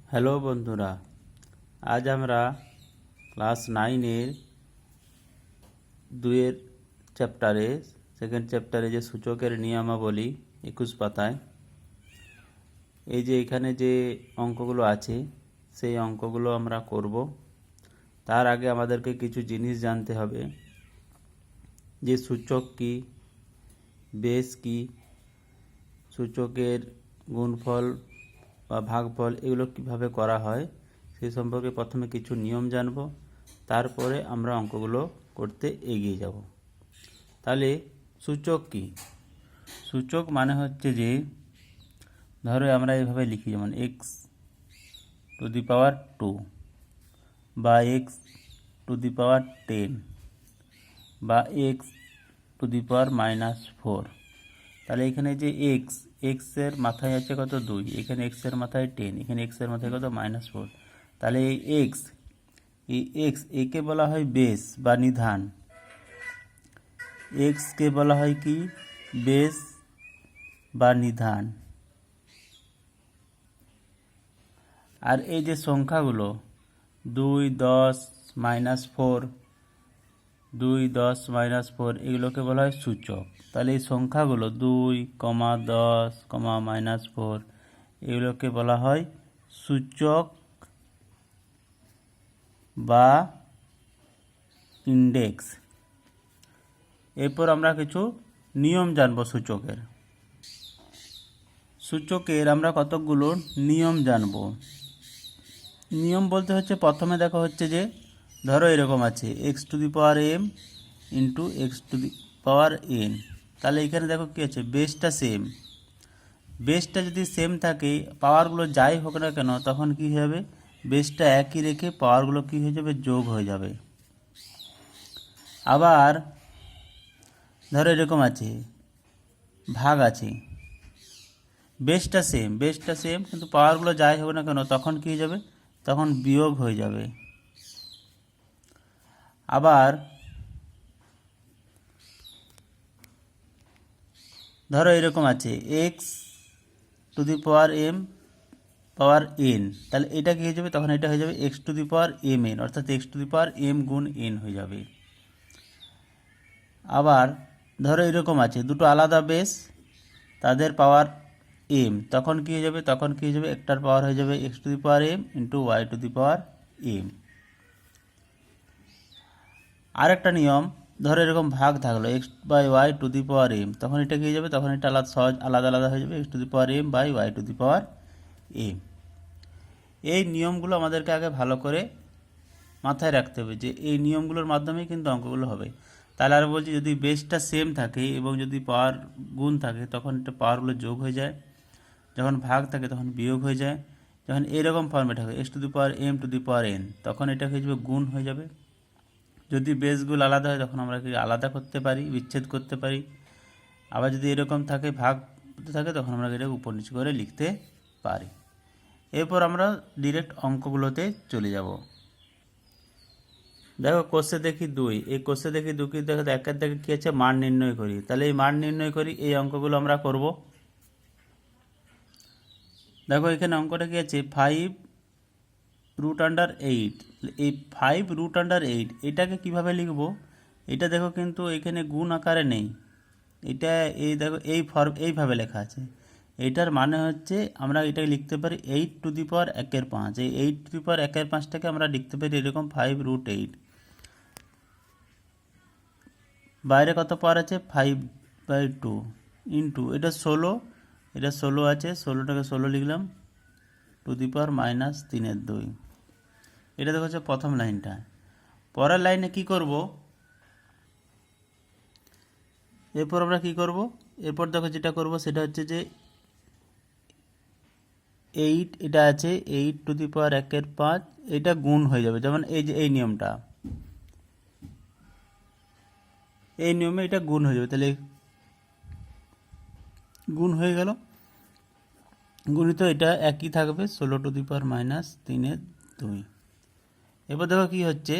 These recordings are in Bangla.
হ্যালো বন্ধুরা, আজ আমরা ক্লাস 9-এর 2-এর চ্যাপ্টারে সেকেন্ড চ্যাপ্টারে যে সূচকের নিয়মাবলী 21 পাতায় এই যে এখানে যে অঙ্কগুলো আছে সেই অঙ্কগুলো আমরা করব। তার আগে আমাদেরকে কিছু জিনিস জানতে হবে, যে সূচক কি, বেস কি, সূচকের গুণফল বা ভাগফল এগুলো কিভাবে করা হয় সেই সম্পর্কে প্রথমে কিছু নিয়ম জানব, তারপরে আমরা অঙ্কগুলো করতে এগিয়ে যাব। তাহলে সূচক কি? সূচক মানে হচ্ছে যে, ধরো আমরা এইভাবে লিখি, যেমন x⁻², বা x⁻10, বা x⁻⁻4। তাহলে এখানে যে এক্স এর মাথায় আছে কত 2, এখানে এক্স এর মাথায় 10, এখানে এক্স এর মাথায় কত -4। তাহলে এই এক্স একে বলা হয় বেস বা নিধান। এক্স কে বলা হয় কি? বেস বা নিধান। আর এই যে সংখ্যাগুলো 2, 10, -4, 2, 10, -4 এগুলোকে বলা হয় সূচক। তাহলে এই সংখ্যাগুলো 2, 10, -4 এগুলোকে বলা হয় সূচক বা ইন্ডেক্স। এরপর আমরা কিছু নিয়ম জানব সূচকের। সূচকের আমরা কতগুলো নিয়ম জানব। নিয়ম বলতে হচ্ছে, প্রথমে দেখো হচ্ছে যে, ধরো এরকম আছে x⁻m × x⁻n। তাহলে এখানে দেখো কি আছে, বেসটা সেম। বেসটা যদি সেম থাকে, পাওয়ারগুলো যাই হোক না কেন, তখন কি হবে, বেসটা একই রেখে পাওয়ারগুলো কি হয়ে যাবে, যোগ হয়ে যাবে। আবার ধরো এরকম আছে, ভাগ আছে, বেসটা সেম কিন্তু পাওয়ারগুলো যাই হোক না কেন, তখন কি হয়ে যাবে, তখন বিয়োগ হয়ে যাবে। আবার ধরো এরকম আছে x⁻m⁻n, তাহলে এটা কি হয়ে যাবে, তখন এটা হয়ে যাবে x⁻mn, অর্থাৎ x⁻m × n হয়ে যাবে। আবার ধরো এরকম আছে, দুটো আলাদা বেস, তাদের পাওয়ার m, তখন কি হয়ে যাবে, একটার পাওয়ার হয়ে যাবে x⁻m × y⁻m। আরেকটা নিয়ম, ধরো এরকম ভাগ থাকলো x/y⁻m, তখন এটা কি হয়ে যাবে, তখন এটা আলাদা আলাদা হয়ে যাবে x⁻m/y⁻m। এই নিয়মগুলো আমাদেরকে আগে ভালো করে মাথায় রাখতে হবে, যে এই নিয়মগুলোর মাধ্যমেই কিন্তু অঙ্কগুলো হবে। তাহলে আর বলছি, যদি বেসটা সেম থাকে এবং যদি পাওয়ার গুণ থাকে, তখন এটা পাওয়ারগুলো যোগ হয়ে যায়, যখন ভাগ থাকে তখন বিয়োগ হয়ে যায়। যখন এরকম ফর্মেট হবে x⁻m⁻n, তখন এটা হয়ে যাবে গুণ হয়ে যাবে। যদি বেসগুলো আলাদা হয়, তখন আমরা কি আলাদা করতে পারি, বিচ্ছেদ করতে পারি। আবার যদি এরকম থাকে, ভাগ থাকে, তখন আমরা এটা উপর নিচে করে লিখতে পারি। এরপর আমরা ডিরেক্ট অঙ্কগুলোতে চলে যাব। দেখো কোষে দেখি 2, এই কোষে দেখি 2 কি দেখো, একের দেখে কী আছে, মান নির্ণয় করি। তাহলে এই মান নির্ণয় করি, এই অঙ্কগুলো আমরা করব। দেখো এখানে অঙ্কটা কি আছে, 5√8। এই 5√8 এটাকে কিভাবে লিখব, এটা দেখো কিন্তু এখানে গুণ আকারে নেই, এটা এই দেখো এইভাবে লেখা আছে। এটার মানে হচ্ছে, আমরা এটাকে লিখতে পারি 8⁵ এই 8⁵টাকে আমরা লিখতে পারি এরকম 5√8। বাইরে কত পাওয়ার আছে, 5/2 ইন্টু এটা 16, এটা 16 আছে, 16টাকে 16 লিখলাম, (2⁻³ -2)। এটা দেখো হচ্ছে প্রথম লাইনটা। পরের লাইনে কি করব, এরপর আমরা কি করব, এরপর দেখো যেটা করব সেটা হচ্ছে যে 8, এটা আছে 8⁵, এটা গুণ হয়ে যাবে। যেমন এই যে এই নিয়মটা, এই নিয়মে এটা গুণ হয়ে যাবে, তাহলে গুণ হয়ে গেল, গুণিত এটা একই থাকবে 16⁻³ এবার দেখো কি হচ্ছে,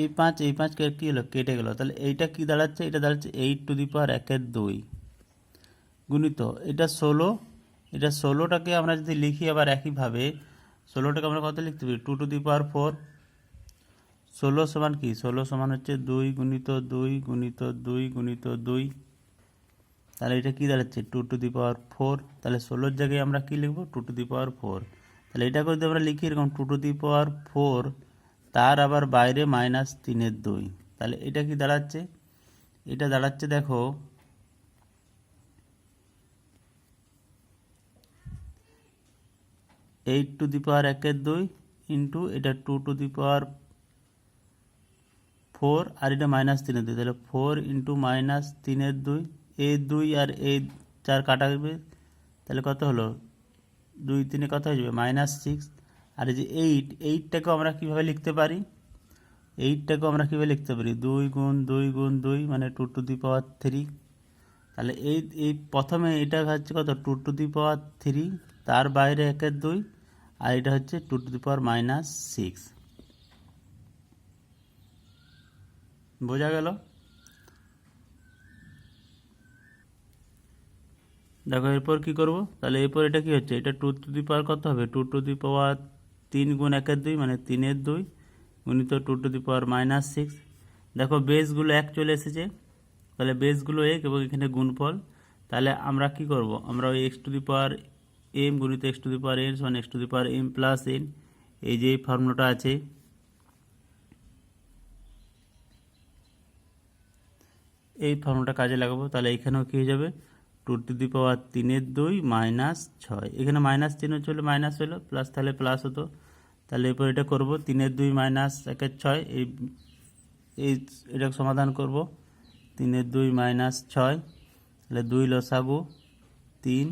এই 5 কি হলো, কেটে গেল। তাহলে এইটা কি দাঁড়াচ্ছে, এটা দাঁড়াচ্ছে 8⁵2 গুণিত এটা 16, এটা 16টাকে আমরা যদি লিখি আবার একইভাবে, 16টাকে আমরা কত লিখতে পারি, 2^4। 16 সমান কি, 16 সমান হচ্ছে 2 গুণিত 2 গুণিত 2 গুণিত 2। তাহলে এটা কি দাঁড়াচ্ছে, 2^4। তাহলে 16-র জায়গায় আমরা কি লিখবো, 2^4। তাহলে এটা করে যদি আমরা লিখি এরকম 2^4, তার আবার বাইরে -3/2। তাহলে এটা কি দাঁড়াচ্ছে, এটা দাঁড়াচ্ছে দেখো 8^2 ইন্টু এটা 2^4 আর এটা -3/2। তাহলে 4 ইন্টু -3/2, এই 2 আর এই 4 কাটা যাবে, তাহলে কত হলো, 2 3 কত হয়ে যাবে, -6। আর এই যে 8টাকেও আমরা কীভাবে লিখতে পারি, 8টাকেও আমরা কীভাবে লিখতে পারি, 2 গুণ 2 গুণ 2 মানে 2^3। তাহলে এই প্রথমে এটা হচ্ছে কত, 2^3, তার বাইরে 1/2, আর এটা হচ্ছে 2^-6। বোঝা গেল? দেখো এরপর কি করব, তাহলে এরপর এটা কি হচ্ছে, এটা 2^, কত হবে, 2^3 গুণ 1/2 মানে 3/2 গুণিত 2^-6। দেখো বেসগুলো 1 চলে এসেছে, তাহলে বেসগুলো 1 এবং এখানে গুণফল। তাহলে আমরা কি করব, আমরা ওই x⁴m গুণিত x⁴n সমান x⁴m প্লাস n, এই যে এই ফর্মুলাটা আছে, এই ফর্মুলাটা কাজে লাগাবো। তাহলে এখানেও কি হয়ে যাবে, 2^3/2 -6। এখানে মাইনাস চিহ্ন চলে মাইনাস হলো, প্লাস তাহলে প্লাস হতো। তাহলে এরপর এটা করবো, 3/2 - 1/6, এই এটাকে সমাধান করব। 3/2 - 6, তাহলে 2 লসাগু 3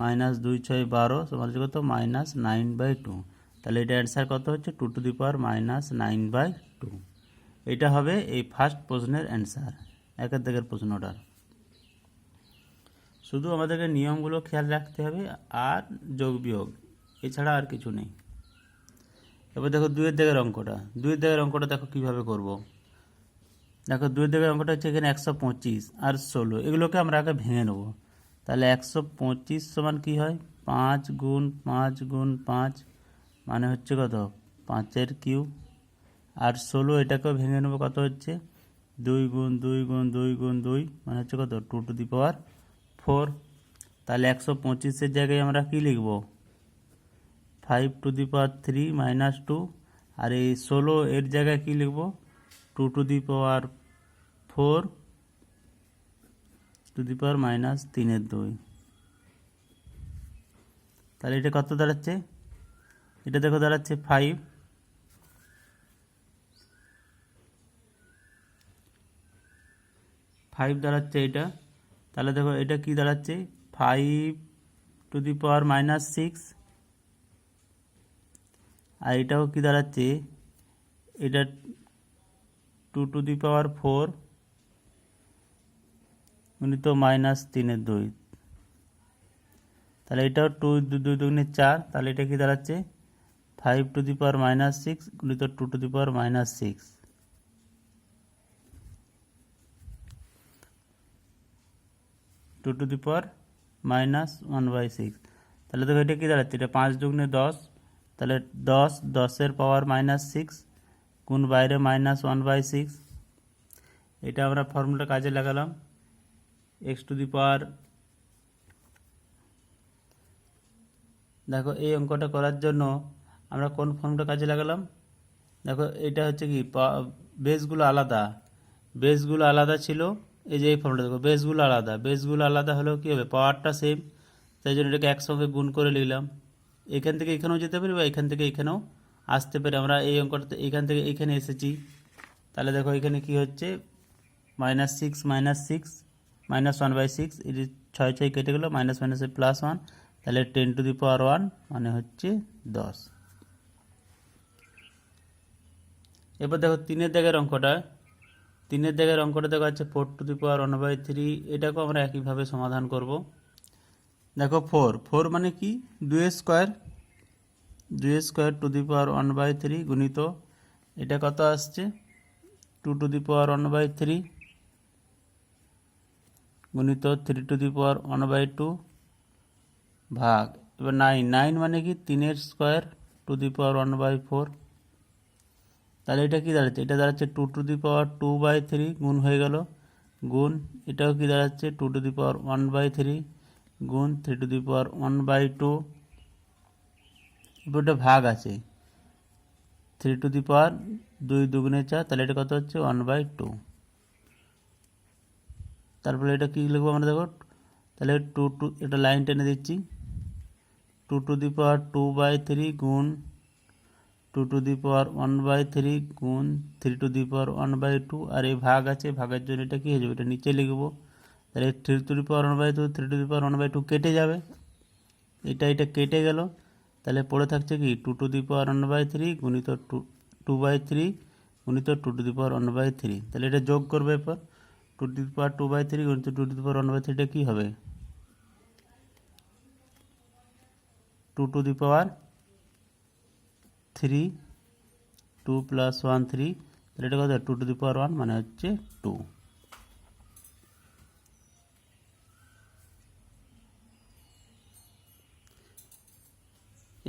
-2 6 12 সমান হচ্ছে কত, -9/2। তাহলে এটা অ্যান্সার কত হচ্ছে, 2^-9/2। এটা হবে এই ফার্স্ট প্রশ্নের অ্যান্সার, 1 দাগের প্রশ্নটার। শুধু আমাদেরকে নিয়মগুলো খেয়াল রাখতে হবে আর যোগ বিয়োগ, এছাড়া আর কিছু নেই। এবার দেখো 2 দাগের অঙ্কটা, 2 দাগের অঙ্কটা দেখো কিভাবে করব। দেখো 2 দাগের অঙ্কটা হচ্ছে এখানে 125 আর 16, এগুলোকে আমরা আগে ভেঙে নেব। তাহলে 125 সমান কি হয়, 5 গুণ 5 গুণ 5 মানে হচ্ছে কত, 5-এর কিউব। আর 16 এটাকেও ভেঙে নেব, কত হচ্ছে, 2 গুণ 2 গুণ 2 গুণ 2 মানে হচ্ছে কত, 2^4। তাহলে 125-এর জায়গায় আমরা কি লিখব, 5^3 - 2। আর এই 16 এর জায়গায় কি লিখব, 2^4 3/2। তাহলে এটা কত দাঁড়াচ্ছে, এটা দেখো দাঁড়াচ্ছে 5 দাঁড়াচ্ছে এটা। তাহলে দেখো এটা কি দাঁড়াচ্ছে, 5^-6, আর এটাও কি দাঁড়াচ্ছে, এটা 2^4 গুণিত -3/2। তাহলে এটাও 2 2 2 4, তাহলে এটা কি দাঁড়াচ্ছে, 5^-6 গুণিত 2^-6। (2^-1/6). তাহলে দেখো এটা কি দাঁড়াচ্ছে, এটা 5 দুগুণে 10, তাহলে 10 10-এর পাওয়ার -6 গুণ বাইরে -1/6। এটা আমরা ফর্মুলা কাজে লাগালাম, x⁴। দেখো এই অঙ্কটা করার জন্য আমরা কোন ফর্মুলা কাজে লাগালাম, দেখো এটা হচ্ছে কি, বেসগুলো আলাদা, বেসগুলো আলাদা ছিল, এই যে এই ফর্মুলা দেখো বেসগুলো আলাদা, বেসগুলো আলাদা হলেও কী হবে, পাওয়ারটা সেম, তাই জন্য এটাকে একসঙ্গে গুণ করে নিলাম। এখান থেকে এখানেও যেতে পারি বা এখান থেকে এখানেও আসতে পারি। আমরা এই অঙ্কটাতে এখান থেকে এখানে এসেছি, তাহলে দেখো এখানে কি হচ্ছে, -6 -6 -1/6, এটি 6 6 কেটে গেলো, মাইনাস মাইনাসে +1, তাহলে 10^1 মানে হচ্ছে 10। এবার দেখো 3 দাগের অঙ্কটা, 3 দাগের অঙ্কটা দেখা যাচ্ছে 4^1/3, এটাকেও আমরা একইভাবে সমাধান করব। দেখো 4 মানে কি, 2^2, 2^2^1/3 গুণিত এটা কত আসছে, 2^1/3 গুণিত 3^1/2 ভাগ, এবার 9 মানে কি 3 স্কোয়ার টু দি পাওয়ার 1/4, তাহলে এটা কি দাঁড়াচ্ছে, এটা দাঁড়াচ্ছে 2 টু দি পাওয়ার 2/3 গুণ হয়ে গেল, গুণ এটাও কি দাঁড়াচ্ছে 2 টু দি পাওয়ার 1/3 গুণ 3 টু দি পাওয়ার 1/2, এবার এটা ভাগ আছে 3 টু দি পাওয়ার 2 দুগুণে 4, তাহলে এটা কত হচ্ছে 1/2। তারপরে এটা কি লিখবো আমরা দেখো, তাহলে এটা লাইন টেনে দিচ্ছি, 2 টু দি পাওয়ার 2/3 গুণ 2 টু দি পাওয়ার 1/3 গুণ 3 টু দি পাওয়ার 1/2, আর এই ভাগ আছে, ভাগের জন্য এটা কি হয়ে যাবে, এটা নিচে লিখবো, তাহলে 3 two the power 1/2 3 two the পাওয়ার 1/2 কেটে যাবে, এটা কেটে গেল, তাহলে পড়ে থাকছে কি 2 টু দি পাওয়ার 1/3 গুণিত 2/3 গুণিত 2 টু দি পাওয়ার 1/3, তাহলে এটা যোগ করবে, এরপর 2 টু দি পাওয়ার 2/3 গুণিত 2 টু দি পাওয়ার 1/3, এটা কি হবে 2 টু দি পাওয়ার 3, 2 প্লাস 1 3, তাহলে এটা কত 2 টু দি পাওয়ার 1 মানে হচ্ছে 2।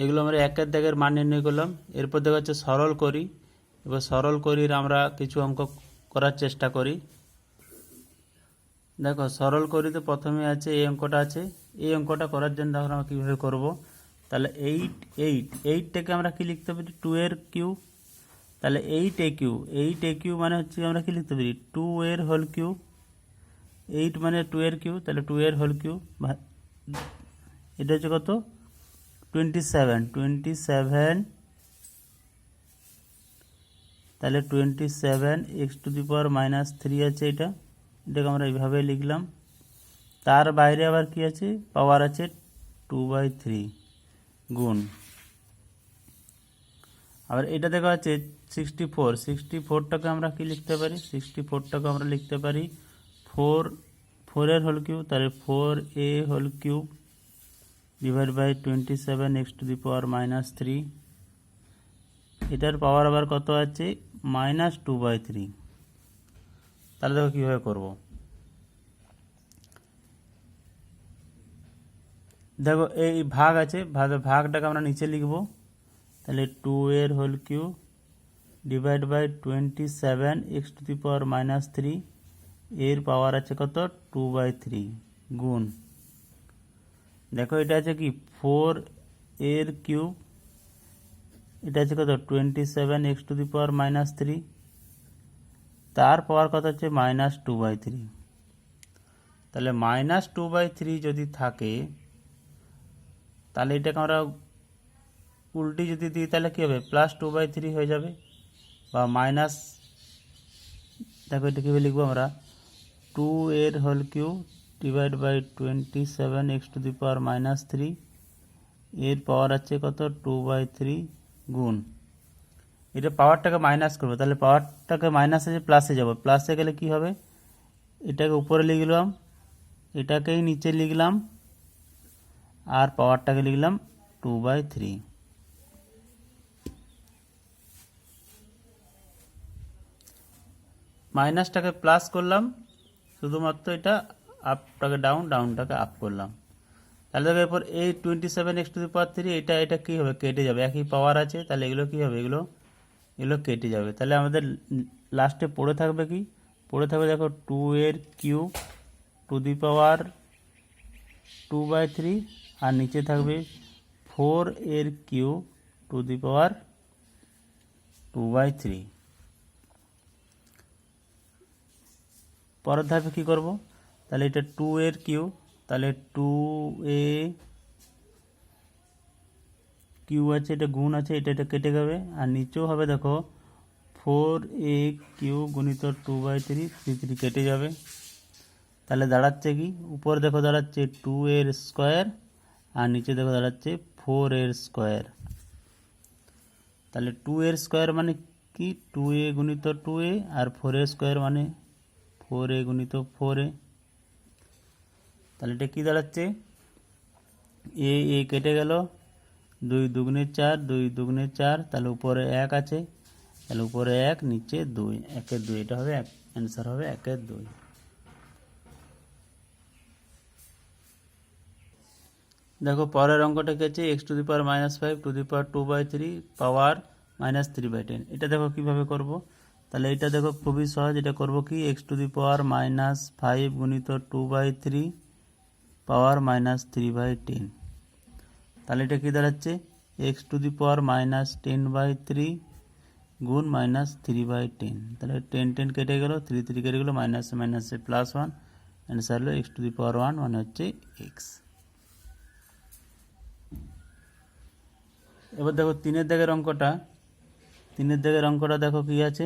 এগুলো আমরা একের দাগের মান নির্ণয় করলাম। এরপর দেখা যাচ্ছে সরল করি। এবার সরল করির আমরা কিছু অঙ্ক করার চেষ্টা করি। দেখো সরল করিতে প্রথমে আছে এই অঙ্কটা আছে, এই অঙ্কটা করার জন্য আমরা কীভাবে করব, তাহলে 8টাকে আমরা কি লিখতে পারি 2 এর কিউব, তাহলে 8a কিউ মানে হচ্ছে আমরা কি লিখতে পারি 2 এর হোল কিউব, 8 মানে 2 এর কিউব, তাহলে 2 এর হোল কিউব, এটা হচ্ছে কত 27, তাহলে 27 x টু দি পাওয়ার -3 আছে, এটাকে আমরা এইভাবে লিখলাম। তার বাইরে আবার কি আছে, পাওয়ার আছে 2/3 গুণ, আবার এটা দেখা আছে 64টাকে আমরা কি লিখতে পারি, 64টাকে আমরা লিখতে পারি 4 এর হোল কিউব, তাহলে 4a whole cube divide by 27 x to the power -3, এটার পাওয়ার আবার কত আছে -2/3, তাহলে দেখো কীভাবে করব। দেখো এই ভাগ আছে, ভাগটাকে আমরা নিচে লিখব, তাহলে 2 এর whole cube divide by 27 x to the power -3, এর পাওয়ার আছে কত 2/3 গুণ, দেখো এটা আছে কি 4 এর কিউব, এটা আছে কত 27 x টু দি পাওয়ার -3, তার পাওয়ার কত হচ্ছে -2/3, তাহলে -2/3 যদি থাকে তাহলে এটাকে আমরা উল্টি যদি দিই তাহলে কী হবে +2/3 হয়ে যাবে, বা মাইনাস, দেখো এটা কীভাবে লিখবো আমরা 2 এর whole cube divide by 27 x to the power -3, এর পাওয়ার আছে কত 2/3 গুণ, এটা পাওয়ারটাকে মাইনাস করবো, তাহলে পাওয়ারটাকে মাইনাস আছে প্লাসে যাব, প্লাসে গেলে কি হবে, এটাকে উপরে লিখলাম, এটাকেই নিচে লিখলাম, আর পাওয়ারটাকে লিখলাম 2/3। মাইনাসটাকে প্লাস করলাম, শুধুমাত্র এটা আপটাকে ডাউন, ডাউনটাকে আপ করলাম, তাহলে দেখো এরপর এই 27 x টু দি পাওয়ার 3, এটা কী হবে কেটে যাবে, একই পাওয়ার আছে, তাহলে এগুলো কী হবে, এগুলো কেটে যাবে, তাহলে আমাদের লাস্টে পড়ে থাকবে কি, পড়ে থাকবে দেখো 2 এর কিউব টু দি পাওয়ার 2/3, আর নিচে থাকবে 4 এর কিউব টু দি পাওয়ার 2/3। পরের ধাপে কী করব, তাহলে এটা 2 এর কিউব, তাহলে 2a কিউ আছে, এটা গুণ আছে, এটা কেটে যাবে, আর নিচেও হবে দেখো 4a কিউ গুণিত 2/3, 3 কেটে যাবে, তাহলে দাঁড়াচ্ছে কি, উপরে দেখো দাঁড়াচ্ছে 2 এর স্কোয়ার, আর নিচে দেখো দাঁড়াচ্ছে 4 এর স্কোয়ার, তাহলে 2 এর স্কোয়ার মানে কি 2a গুণিত 2a, আর 4 এর স্কোয়ার মানে 4a গুণিত 4a, তাহলে এটা কি দাঁড়াচ্ছে এ কেটে গেল, 2 দুগুণে 4, 2 দুগুণে 4, তাহলে উপরে 1 আছে, তাহলে উপরে 1 নিচে 2, 1 2, এটা হবে অ্যান্সার হবে 1 2। দেখো পরের অঙ্কটা কি আছে, x to the power -5 to the power 2/3 power -3/10। এটা দেখো কিভাবে করব। তাহলে এটা দেখো খুবই সহজ। এটা করব কি, এক্স টু দি পাওয়ার -5 গুণিত 2/3 পাওয়ার -3/10। তাহলে এটা কি দাঁড়াচ্ছে, এক্স টু দি পাওয়ার -10/3 গুণ -3/10। তাহলে 10 কেটে গেল, 3 কেটে গেল, মাইনাসে মাইনাসে +1। অ্যান্সার হলো এক্স টু দি পাওয়ার 1 মানে হচ্ছে এক্স। এবার দেখো 3-এর দাগের অঙ্কটা। 3-এর দাগের অঙ্কটা দেখো কি আছে।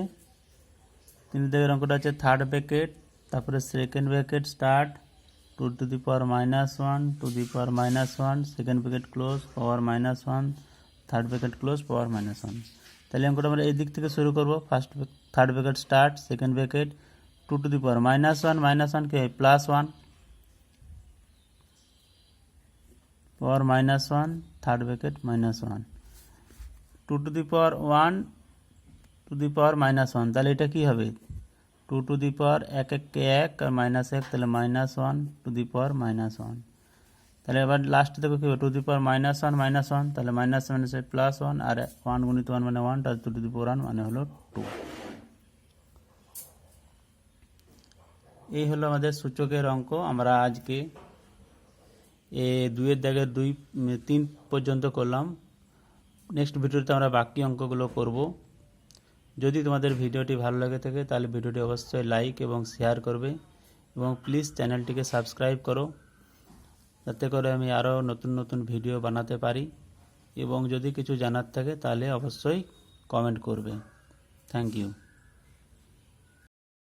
3-এর দাগের অঙ্কটা আছে থার্ড ব্র্যাকেট, তারপরে second bracket start, 2 to the power -1 to the power -1, second bracket close, power -1, third bracket close, power -1। তাহলে অঙ্কটা আমরা এই দিক থেকে শুরু করব। First third bracket start, second bracket 2 to the power -1 কি হয় +1, power -1, third bracket -1, 2 to the power 1 to the power -1। তাহলে এটা কি হবে, 2 টু দি পাওয়ার 1 কে 1 আর -1, তাহলে -1 টু দি পাওয়ার -1। তাহলে এবার লাস্টে দেখো কি হবে, টু দি পাওয়ার -1, তাহলে মাইনাস মাইনাসে +1 আর 1 গুণিত 1 মানে 1, তাহলে 2 টু দি পাওয়ার 1 মানে হলো 2। এই হলো আমাদের সূচকের অঙ্ক। আমরা আজকে 2-এর দাগের 3 পর্যন্ত করলাম। নেক্সট ভিডিওতে আমরা বাকি অঙ্কগুলো করব। যদি তোমাদের ভিডিওটি ভালো লাগে থাকে তাহলে ভিডিওটি অবশ্যই লাইক এবং শেয়ার করবে, এবং প্লিজ চ্যানেলটিকে সাবস্ক্রাইব করো, যাতে করে আমি আরও নতুন নতুন ভিডিও বানাতে পারি। এবং যদি কিছু জানার থাকে তাহলে অবশ্যই কমেন্ট করবে। Thank you.